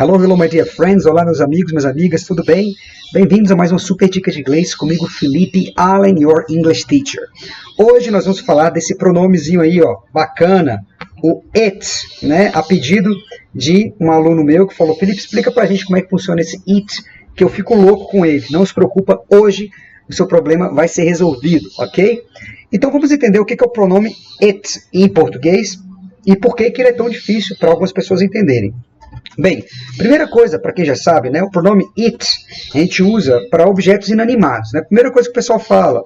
Hello, hello, my dear friends. Olá, meus amigos, minhas amigas, tudo bem? Bem-vindos a mais uma super dica de inglês comigo, Felipe Allen, your English teacher. Hoje nós vamos falar desse pronomezinho aí, ó, bacana, o it, né? A pedido de um aluno meu que falou: Felipe, explica pra gente como é que funciona esse it, que eu fico louco com ele. Não se preocupa, hoje o seu problema vai ser resolvido, ok? Então vamos entender o que é o pronome it em português e por que ele é tão difícil para algumas pessoas entenderem. Bem, primeira coisa, para quem já sabe, né, o pronome it a gente usa para objetos inanimados. Né? Primeira coisa que o pessoal fala,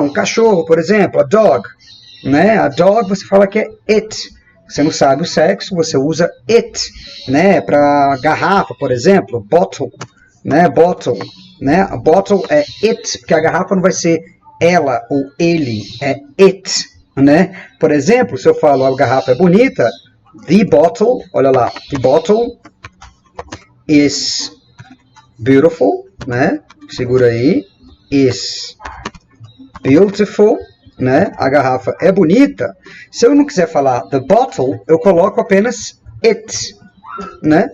um cachorro, por exemplo, a dog. Né? A dog você fala que é it. Você não sabe o sexo, você usa it. Né? Para garrafa, por exemplo, bottle. Né? Bottle. Né? A bottle é it, porque a garrafa não vai ser ela ou ele, é it. Né? Por exemplo, se eu falo a garrafa é bonita, the bottle, olha lá, the bottle is beautiful, né? Segura aí, is beautiful, né? A garrafa é bonita. Se eu não quiser falar the bottle, eu coloco apenas it, né?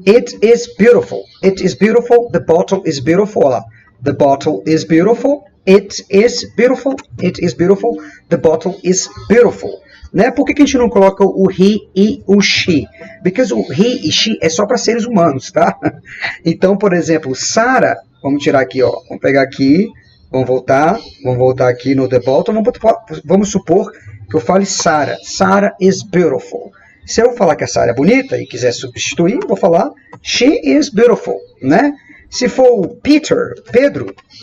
It is beautiful. It is beautiful. The bottle is beautiful. Olha lá. The bottle is beautiful. It is beautiful. It is beautiful. The bottle is beautiful. Né? Por que a gente não coloca o he e o she? Because o he e she é só para seres humanos, tá? Então, por exemplo, Sarah, vamos tirar aqui, ó, vamos pegar aqui, vamos voltar aqui no the bottle, vamos supor que eu fale Sarah. Sarah is beautiful. Se eu falar que a Sarah é bonita e quiser substituir, vou falar she is beautiful, né? Se for o Pedro,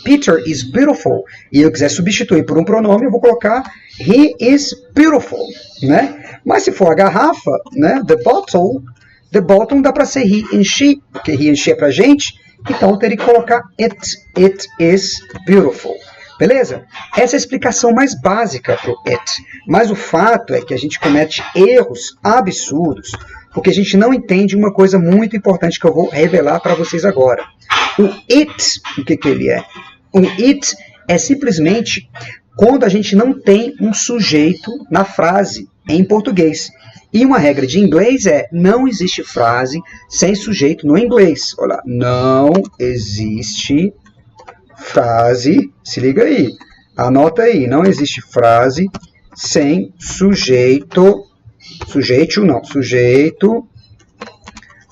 Peter is beautiful, e eu quiser substituir por um pronome, eu vou colocar he is beautiful, né? Mas se for a garrafa, né, the bottle não dá para ser he and she, porque he and she é pra gente, então eu teria que colocar it is beautiful. Beleza? Essa é a explicação mais básica para o it. Mas o fato é que a gente comete erros absurdos, porque a gente não entende uma coisa muito importante que eu vou revelar para vocês agora. O it, o que ele é? O it é simplesmente quando a gente não tem um sujeito na frase em português. E uma regra de inglês é: não existe frase sem sujeito no inglês. Olha, não existe frase, se liga aí, anota aí, não existe frase sem sujeito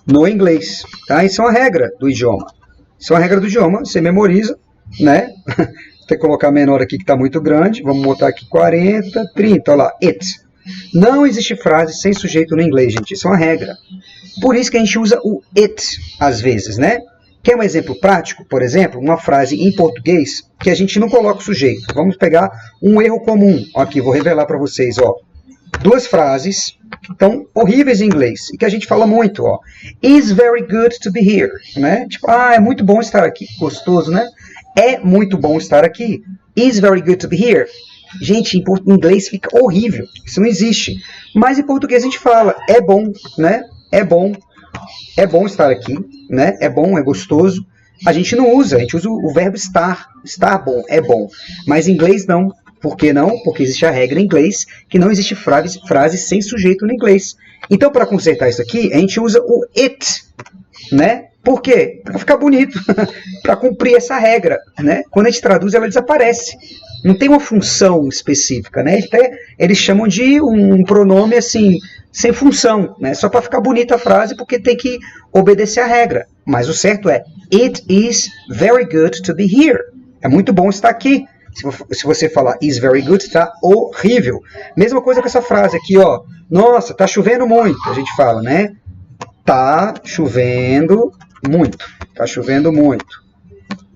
no inglês, tá? Isso é uma regra do idioma. Isso é uma regra do idioma, você memoriza, né? Vou ter que colocar menor aqui que está muito grande, vamos botar aqui 40, 30, olha lá, it. Não existe frase sem sujeito no inglês, gente, isso é uma regra. Por isso que a gente usa o it às vezes, né? Quer um exemplo prático? Por exemplo, uma frase em português que a gente não coloca o sujeito. Vamos pegar um erro comum. Aqui, vou revelar para vocês. Ó. Duas frases que estão horríveis em inglês e que a gente fala muito. Ó. Is very good to be here. Né? Tipo, é muito bom estar aqui. Gostoso, né? É muito bom estar aqui. Is very good to be here. Gente, em inglês fica horrível. Isso não existe. Mas em português a gente fala, é bom, né? É bom. É bom estar aqui, né? É bom, é gostoso. A gente não usa, a gente usa o verbo estar. Estar bom, é bom. Mas em inglês não. Por que não? Porque existe a regra em inglês que não existe frase sem sujeito no inglês. Então, para consertar isso aqui, a gente usa o it, né? Por quê? Para ficar bonito, para cumprir essa regra, né? Quando a gente traduz, ela desaparece. Não tem uma função específica, né? Eles chamam de um pronome assim, sem função, né? Só para ficar bonita a frase, porque tem que obedecer a regra. Mas o certo é, it is very good to be here. É muito bom estar aqui. Se você falar is very good, está horrível. Mesma coisa com essa frase aqui, ó. Nossa, tá chovendo muito. A gente fala, né? Tá chovendo muito. Tá chovendo muito.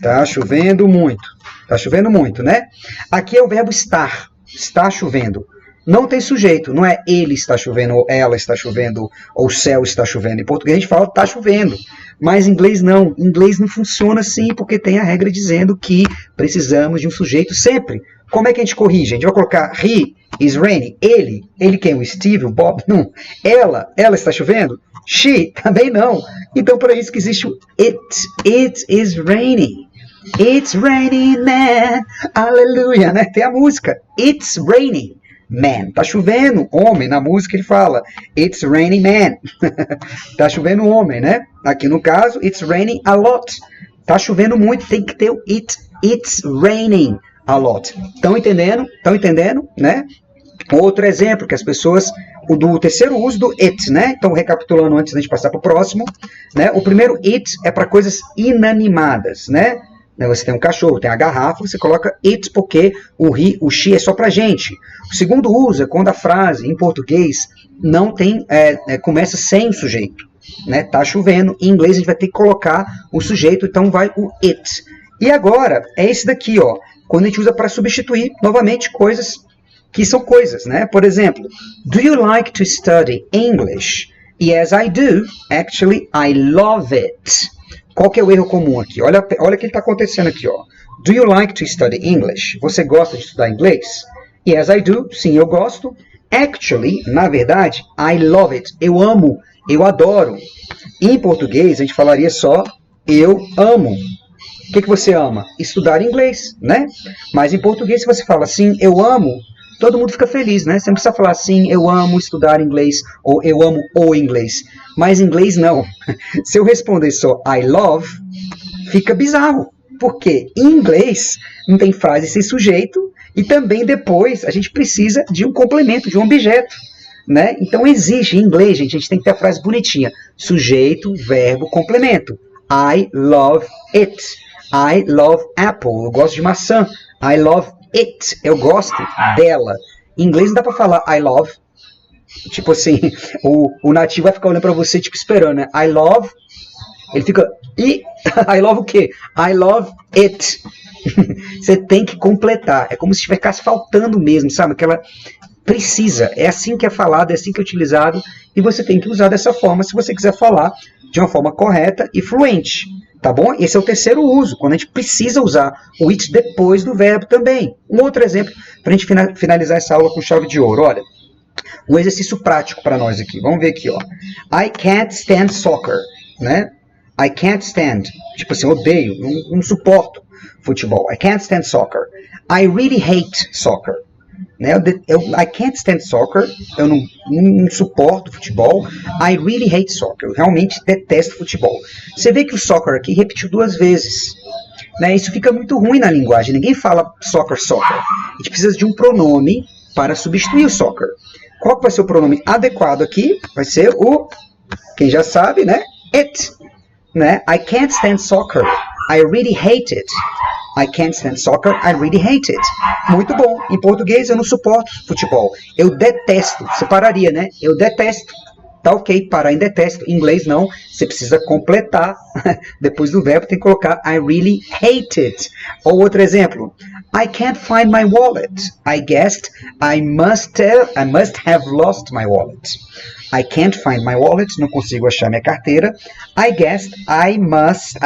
Tá chovendo muito. Tá chovendo muito, né? Aqui é o verbo estar. Está chovendo. Não tem sujeito. Não é ele está chovendo, ou ela está chovendo, ou o céu está chovendo. Em português a gente fala está chovendo. Mas em inglês não. Em inglês não funciona assim, porque tem a regra dizendo que precisamos de um sujeito sempre. Como é que a gente corrige? A gente vai colocar he is raining. Ele quem? O Steve, o Bob? Não. Ela está chovendo? She, também não. Então, por isso que existe o it. It is raining. It's raining, man. Aleluia, né? Tem a música. It's raining. man. Tá chovendo, homem. Na música ele fala, it's raining man. Tá chovendo homem, né? Aqui no caso, it's raining a lot. Tá chovendo muito, tem que ter o it. It's raining a lot. Estão entendendo? Estão entendendo, né? Outro exemplo que as pessoas, o do terceiro uso do it, né? Então, recapitulando antes da gente passar para o próximo, né? O primeiro it é para coisas inanimadas, né? Você tem um cachorro, tem a garrafa, você coloca it porque o he, o she é só para gente. O segundo uso é quando a frase, em português, não tem, começa sem o sujeito, né? Tá chovendo, em inglês a gente vai ter que colocar o sujeito, então vai o it. E agora, é esse daqui, ó, quando a gente usa para substituir, novamente, coisas que são coisas, né? Por exemplo, do you like to study English? Yes, I do. Actually, I love it. Qual que é o erro comum aqui? Olha o que está acontecendo aqui, ó. Do you like to study English? Você gosta de estudar inglês? Yes, I do. Sim, eu gosto. Actually, na verdade, I love it. Eu amo, eu adoro. Em português, a gente falaria só eu amo. O que você ama? Estudar inglês, né? Mas em português, se você fala assim, eu amo, todo mundo fica feliz, né? Você não precisa falar assim, eu amo estudar inglês, ou eu amo o inglês. Mas em inglês, não. Se eu responder só I love, fica bizarro. Porque em inglês não tem frase sem sujeito, e também depois a gente precisa de um complemento, de um objeto, né? Então exige, em inglês, gente, a gente tem que ter a frase bonitinha. Sujeito, verbo, complemento. I love it. I love apple. Eu gosto de maçã. I love it. Eu gosto dela. Em inglês não dá pra falar I love. Tipo assim, o nativo vai ficar olhando pra você, tipo, esperando, né? I love. Ele fica... I love o quê? I love it. Você tem que completar. É como se estivesse faltando mesmo, sabe? Aquela... Precisa. É assim que é falado, é assim que é utilizado. E você tem que usar dessa forma se você quiser falar de uma forma correta e fluente. Tá bom? Esse é o terceiro uso, quando a gente precisa usar o it depois do verbo também. Um outro exemplo, para a gente finalizar essa aula com chave de ouro. Olha, um exercício prático para nós aqui. Vamos ver aqui, ó. I can't stand soccer, né? I can't stand. Tipo assim, odeio, não suporto futebol. I can't stand soccer. I really hate soccer. Né? I can't stand soccer. Eu não suporto futebol. I really hate soccer. Eu realmente detesto futebol. Você vê que o soccer aqui repetiu 2 vezes. Né? Isso fica muito ruim na linguagem. Ninguém fala soccer. A gente precisa de um pronome para substituir o soccer. Qual que vai ser o pronome adequado aqui? Vai ser o... Quem já sabe, né? It. Né? I can't stand soccer. I really hate it. I can't stand soccer, I really hate it. Muito bom. Em português, eu não suporto futebol. Eu detesto. Separaria, né? Eu detesto. Tá ok, parar em detesto. Em inglês, não. Você precisa completar. Depois do verbo, tem que colocar I really hate it. Ou outro exemplo. I can't find my wallet. I guessed I must have lost my wallet. I can't find my wallet. Não consigo achar minha carteira. I guess I must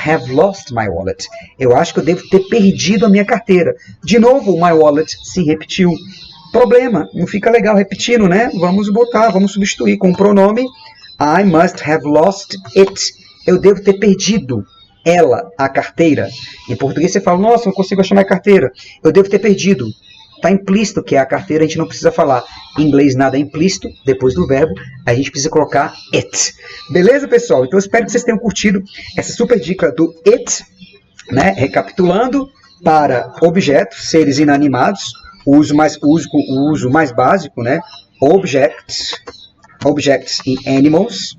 have lost my wallet. Eu acho que eu devo ter perdido a minha carteira. De novo, my wallet se repetiu. Problema, não fica legal repetindo, né? Vamos substituir com o pronome I must have lost it. Eu devo ter perdido ela, a carteira. Em português você fala, nossa, não consigo achar minha carteira. Eu devo ter perdido. Está implícito que é a carteira, a gente não precisa falar. Em inglês nada é implícito, depois do verbo, a gente precisa colocar it. Beleza, pessoal? Então eu espero que vocês tenham curtido essa super dica do it, né? Recapitulando, para objetos, seres inanimados, o uso mais básico, né? Objects e animals,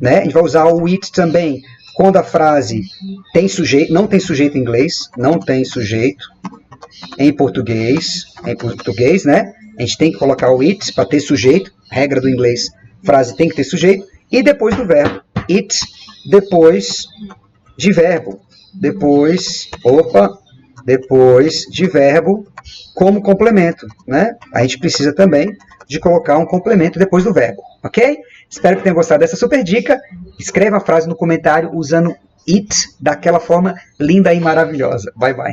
né? A gente vai usar o it também quando a frase tem sujeito, não tem sujeito em inglês, não tem sujeito em português, né? A gente tem que colocar o it para ter sujeito, regra do inglês, frase tem que ter sujeito, e depois do verbo, it, depois de verbo, depois de verbo como complemento, né? A gente precisa também de colocar um complemento depois do verbo, ok? Espero que tenham gostado dessa super dica. Escreva a frase no comentário usando it daquela forma linda e maravilhosa. Bye, bye.